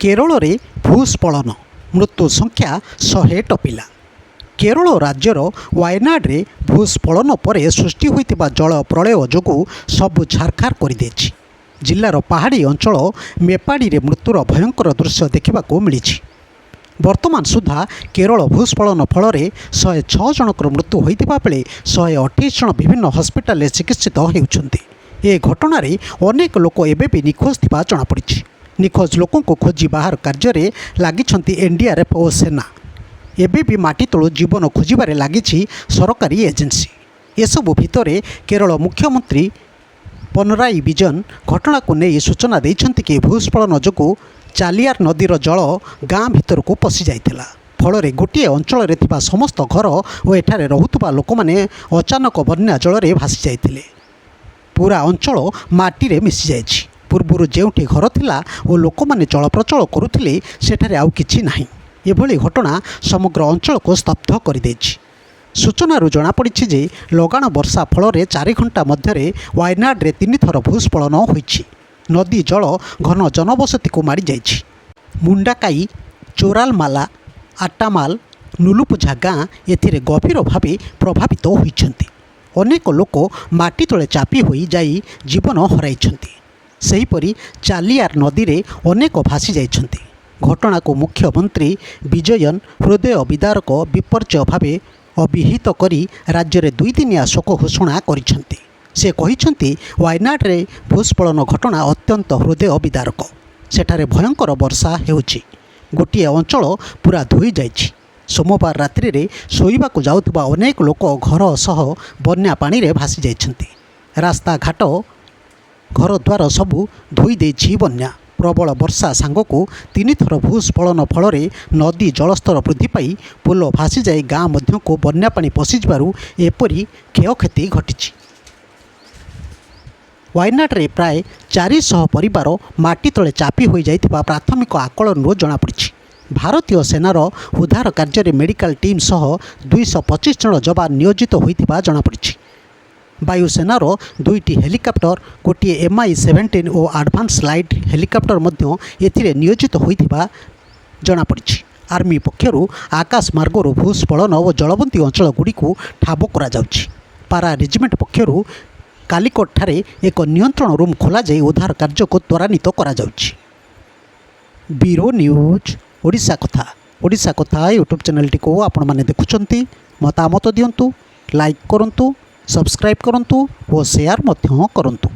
କେରଳରେ ଭୂସ୍ଖଳନ ମୃତ୍ୟୁ ସଂଖ୍ୟା 100 ଟପିଲା। କେରଳ ରାଜ୍ୟର ୱାୟନାଡ଼ରେ ଭୂସ୍ଖଳନ ପରେ ସୃଷ୍ଟି ହୋଇଥିବା ଜଳ ପ୍ରଳୟ ଯୋଗୁଁ ସବୁ ଛାରଖାର କରିଦେଇଛି। ଜିଲ୍ଲାର ପାହାଡ଼ି ଅଞ୍ଚଳ ମେପାଡ଼ିରେ ମୃତ୍ୟୁର ଭୟଙ୍କର ଦୃଶ୍ୟ ଦେଖିବାକୁ ମିଳିଛି। ବର୍ତ୍ତମାନ ସୁଦ୍ଧା କେରଳ ଭୂସ୍ଖଳନ ଫଳରେ 106 ଜଣଙ୍କର ମୃତ୍ୟୁ ହୋଇଥିବା ବେଳେ 128 ଜଣ ବିଭିନ୍ନ ହସ୍ପିଟାଲରେ ଚିକିତ୍ସିତ ହେଉଛନ୍ତି। ଏ ଘଟଣାରେ ଅନେକ ଲୋକ ଏବେ ବି ନିଖୋଜ ଥିବା ଜଣାପଡ଼ିଛି। ନିଖୋଜ ଲୋକଙ୍କୁ ଖୋଜି ବାହାର କାର୍ଯ୍ୟରେ ଲାଗିଛନ୍ତି ଏନ୍ଡିଆର୍ଏଫ୍ ଓ ସେନା। ଏବେ ବି ମାଟି ତଳୁ ଜୀବନ ଖୋଜିବାରେ ଲାଗିଛି ସରକାରୀ ଏଜେନ୍ସି। ଏସବୁ ଭିତରେ କେରଳ ମୁଖ୍ୟମନ୍ତ୍ରୀ ପିନରାଇ ବିଜୟନ୍ ଘଟଣାକୁ ନେଇ ସୂଚନା ଦେଇଛନ୍ତି କି ଭୂସ୍ଖଳନ ଯୋଗୁଁ ଚାଲିୟାର ନଦୀର ଜଳ ଗାଁ ଭିତରକୁ ପଶିଯାଇଥିଲା। ଫଳରେ ଗୋଟିଏ ଅଞ୍ଚଳରେ ଥିବା ସମସ୍ତ ଘର ଓ ଏଠାରେ ରହୁଥିବା ଲୋକମାନେ ଅଚାନକ ବନ୍ୟା ଜଳରେ ଭାସି ଯାଇଥିଲେ। ପୁରା ଅଞ୍ଚଳ ମାଟିରେ ମିଶିଯାଇଛି। ପୂର୍ବରୁ ଯେଉଁଠି ଘର ଥିଲା ଓ ଲୋକମାନେ ଚଳପ୍ରଚଳ କରୁଥିଲେ ସେଠାରେ ଆଉ କିଛି ନାହିଁ। ଏଭଳି ଘଟଣା ସମଗ୍ର ଅଞ୍ଚଳକୁ ସ୍ତବ୍ଧ କରିଦେଇଛି। ସୂଚନାରୁ ଜଣାପଡ଼ିଛି ଯେ ଲଗାଣ ବର୍ଷା ଫଳରେ 4 ଘଣ୍ଟା ମଧ୍ୟରେ ୱାୟନାଡ଼ରେ 3 ଥର ଭୂସ୍ଖଳନ ହୋଇଛି। ନଦୀ ଜଳ ଘନ ଜନବସତିକୁ ମାଡ଼ିଯାଇଛି। ମୁଣ୍ଡାକାଇ, ଚୋରାଲମାଲା, ଆଟ୍ଟାମାଲ, ନୁଲୁପୁଝା ଗାଁ ଏଥିରେ ଗଭୀର ଭାବେ ପ୍ରଭାବିତ ହୋଇଛନ୍ତି। ଅନେକ ଲୋକ ମାଟି ତଳେ ଚାପି ହୋଇ ଯାଇ ଜୀବନ ହରାଇଛନ୍ତି। ସେହିପରି ଚାଲିୟାର ନଦୀରେ ଅନେକ ଭାସି ଯାଇଛନ୍ତି। ଘଟଣାକୁ ମୁଖ୍ୟମନ୍ତ୍ରୀ ବିଜୟନ୍ ହୃଦୟ ବିଦାରକ ବିପର୍ଯ୍ୟୟ ଭାବେ ଅଭିହିତ କରି ରାଜ୍ୟରେ 2 ଦିନିଆ ଶୋକ ଘୋଷଣା କରିଛନ୍ତି। ସେ କହିଛନ୍ତି ୱାୟନାଡ଼ରେ ଭୂସ୍ଖଳନ ଘଟଣା ଅତ୍ୟନ୍ତ ହୃଦୟ ବିଦାରକ। ସେଠାରେ ଭୟଙ୍କର ବର୍ଷା ହେଉଛି। ଗୋଟିଏ ଅଞ୍ଚଳ ପୁରା ଧୋଇ ଯାଇଛି। ସୋମବାର ରାତ୍ରିରେ ଶୋଇବାକୁ ଯାଉଥିବା ଅନେକ ଲୋକ ଘର ସହ ବନ୍ୟା ପାଣିରେ ଭାସି ଯାଇଛନ୍ତି। ରାସ୍ତାଘାଟ, ଘରଦ୍ୱାର ସବୁ ଧୋଇ ଦେଇଛି ବନ୍ୟା। ପ୍ରବଳ ବର୍ଷା ସାଙ୍ଗକୁ 3 ଥର ଭୂସ୍ଖଳନ ଫଳରେ ନଦୀ ଜଳସ୍ତର ବୃଦ୍ଧି ପାଇ ପୋଲ ଭାସିଯାଇ ଗାଁ ମଧ୍ୟକୁ ବନ୍ୟା ପାଣି ପଶିଯିବାରୁ ଏପରି କ୍ଷୟକ୍ଷତି ଘଟିଛି। ୱାୟନାଡ଼ରେ ପ୍ରାୟ 400 ପରିବାର ମାଟି ତଳେ ଚାପି ହୋଇଯାଇଥିବା ପ୍ରାଥମିକ ଆକଳନରୁ ଜଣାପଡ଼ିଛି। ଭାରତୀୟ ସେନାର ଉଦ୍ଧାର କାର୍ଯ୍ୟରେ ମେଡ଼ିକାଲ ଟିମ୍ ସହ 225 ଜଣ ଯବାନ ନିୟୋଜିତ ହୋଇଥିବା ଜଣାପଡ଼ିଛି। ବାୟୁସେନାର 2ଟି ହେଲିକପ୍ଟର, ଗୋଟିଏ MI-17 ଓ ଆଡ଼ଭାନ୍ସ ଲାଇଟ୍ ହେଲିକପ୍ଟର ମଧ୍ୟ ଏଥିରେ ନିୟୋଜିତ ହୋଇଥିବା ଜଣାପଡ଼ିଛି। ଆର୍ମି ପକ୍ଷରୁ ଆକାଶ ମାର୍ଗରୁ ଭୂସ୍ଖଳନ ଓ ଜଳବନ୍ଦୀ ଅଞ୍ଚଳଗୁଡ଼ିକୁ ଠାବ କରାଯାଉଛି। ପାରା ରେଜିମେଣ୍ଟ ପକ୍ଷରୁ କାଲିକଟଠାରେ ଏକ ନିୟନ୍ତ୍ରଣ ରୁମ୍ ଖୋଲାଯାଇ ଉଦ୍ଧାର କାର୍ଯ୍ୟକୁ ତ୍ୱରାନ୍ୱିତ କରାଯାଉଛି। ବ୍ୟୁରୋ ନ୍ୟୁଜ୍ ଓଡ଼ିଶା କଥା। ଓଡ଼ିଶା କଥା ୟୁଟ୍ୟୁବ୍ ଚ୍ୟାନେଲଟିକୁ ଆପଣମାନେ ଦେଖୁଛନ୍ତି। ମତାମତ ଦିଅନ୍ତୁ, ଲାଇକ୍ କରନ୍ତୁ, ସବସ୍କ୍ରାଇବ୍ କରନ୍ତୁ ଓ ସେୟାର ମଧ୍ୟ କରନ୍ତୁ।